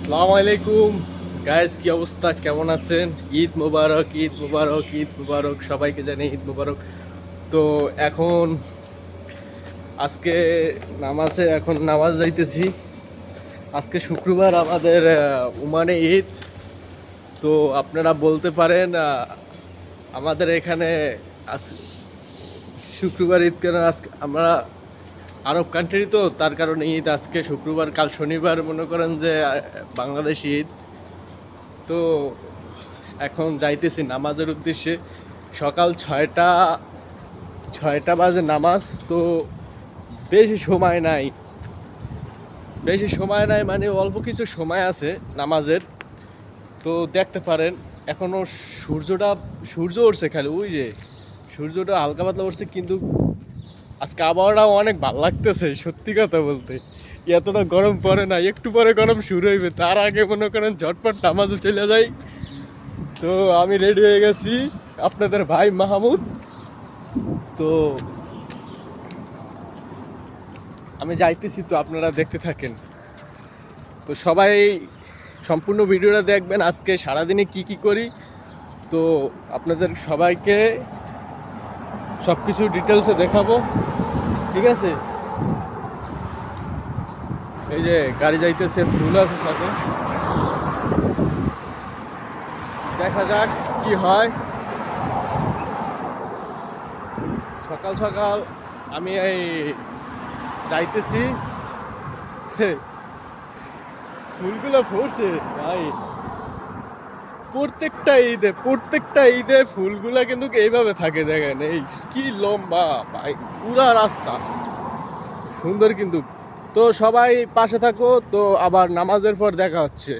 আসসালামু আলাইকুম গাইস, কি অবস্থা, কেমন আছেন? ঈদ মুবারক, ঈদ মুবারক, ঈদ মুবারক, সবাইকে জানাই ঈদ মুবারক। তো এখন আজকে এখন নামাজ যাইতেছি। আজকে শুক্রবার, আমাদের ওমানে ঈদ। তো আপনারা বলতে পারেন আমাদের এখানে শুক্রবার ঈদ কেন? আজকে আমরা আরব কান্ট্রি, তো তার কারণে ঈদ আজকে শুক্রবার, কাল শনিবার মনে করেন যে বাংলাদেশ ঈদ। তো এখন যাইতেছি নামাজের উদ্দেশ্যে। সকাল ছয়টা বাজে নামাজ। তো বেশি সময় নাই, মানে অল্প কিছু সময় আছে নামাজের। তো দেখতে পারেন এখনও সূর্য উঠছে, খালি ওই যে সূর্যটা হালকা পাতলা উঠছে, কিন্তু আজকে আবহাওয়াটাও অনেক ভালো লাগতেছে। সত্যি কথা বলতে এতটা গরম পড়ে না, একটু পরে গরম শুরু হইবে, তার আগে মনে করেন ঝটপট নামাজে চলে যাই। তো আমি রেডি হয়ে গেছি, আপনাদের ভাই মাহমুদ। তো আমি যাইতেছি, তো আপনারা দেখতে থাকেন। তো সবাই সম্পূর্ণ ভিডিওটা দেখবেন, আজকে সারাদিনে কি কি করি। তো আপনাদের সবাইকে সব কিছু ডিটেলসে দেখাবো, ঠিক আছে? এই যে গাড়ি যাইতেছে, ফুল আছে সাথে, দেখা যাক কি হয়। সকাল সকাল আমি এই যাইতেছি, ফুলগুলো ফুটছে ভাই। প্রত্যেকটা ঈদে ফুলগুলা কিন্তু এইভাবে থাকে, দেখেন এই কি লম্বা ভাই, পুরা রাস্তা সুন্দর কিন্তু। তো সবাই পাশে থাকো, তো আবার নামাজের পর দেখা হচ্ছে।